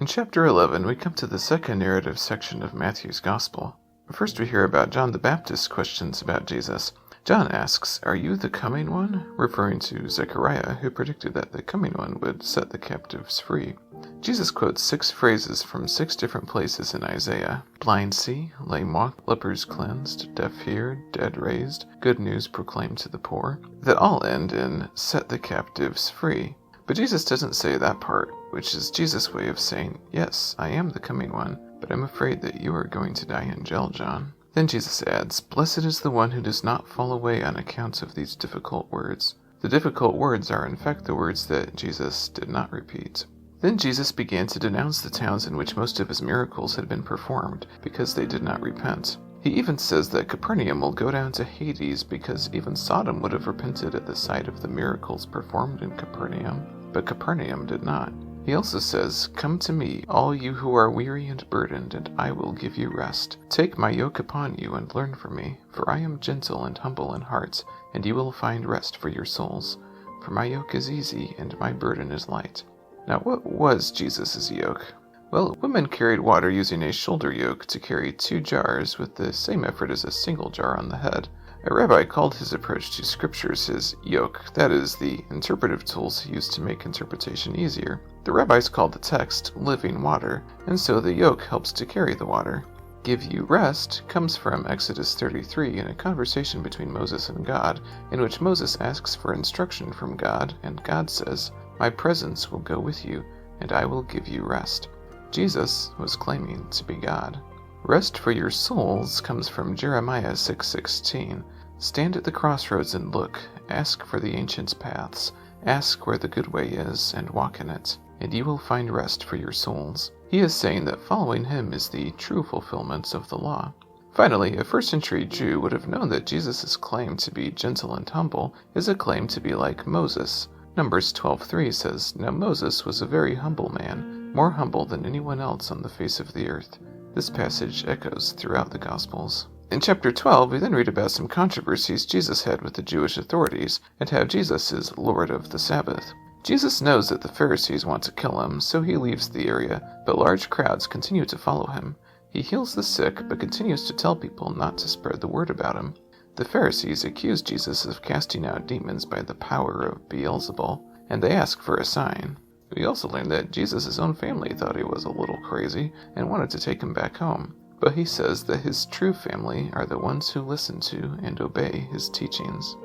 In chapter 11, we come to the second narrative section of Matthew's Gospel. First, we hear about John the Baptist's questions about Jesus. John asks, "Are you the coming one?" referring to Zechariah, who predicted that the coming one would set the captives free. Jesus quotes 6 phrases from 6 different places in Isaiah: blind see, lame walk, lepers cleansed, deaf hear, dead raised, good news proclaimed to the poor, that all end in set the captives free. But Jesus doesn't say that part, which is Jesus' way of saying, yes, I am the coming one, but I'm afraid that you are going to die in jail, John. Then Jesus adds, "Blessed is the one who does not fall away on account of these difficult words." The difficult words are in fact the words that Jesus did not repeat. Then Jesus began to denounce the towns in which most of his miracles had been performed, because they did not repent. He even says that Capernaum will go down to Hades because even Sodom would have repented at the sight of the miracles performed in Capernaum, but Capernaum did not. He also says, "Come to me, all you who are weary and burdened, and I will give you rest. Take my yoke upon you and learn from me, for I am gentle and humble in heart, and you will find rest for your souls. For my yoke is easy and my burden is light." Now, what was Jesus' yoke? Well, women carried water using a shoulder yoke to carry 2 jars with the same effort as a single jar on the head. A rabbi called his approach to scriptures his yoke, that is, the interpretive tools he used to make interpretation easier. The rabbis called the text living water, and so the yoke helps to carry the water. "Give you rest" comes from Exodus 33 in a conversation between Moses and God, in which Moses asks for instruction from God, and God says, "My presence will go with you, and I will give you rest." Jesus was claiming to be God. "Rest for your souls" comes from Jeremiah 6:16. "Stand at the crossroads and look, ask for the ancient paths, ask where the good way is, and walk in it, and you will find rest for your souls." He is saying that following him is the true fulfillment of the law. Finally, a first-century Jew would have known that Jesus' claim to be gentle and humble is a claim to be like Moses. Numbers 12:3 says, "Now Moses was a very humble man, more humble than anyone else on the face of the earth." This passage echoes throughout the Gospels. In chapter 12, we then read about some controversies Jesus had with the Jewish authorities, and how Jesus is Lord of the Sabbath. Jesus knows that the Pharisees want to kill him, so he leaves the area, but large crowds continue to follow him. He heals the sick, but continues to tell people not to spread the word about him. The Pharisees accuse Jesus of casting out demons by the power of Beelzebul, and they ask for a sign. We also learn that Jesus' own family thought he was a little crazy and wanted to take him back home, but he says that his true family are the ones who listen to and obey his teachings.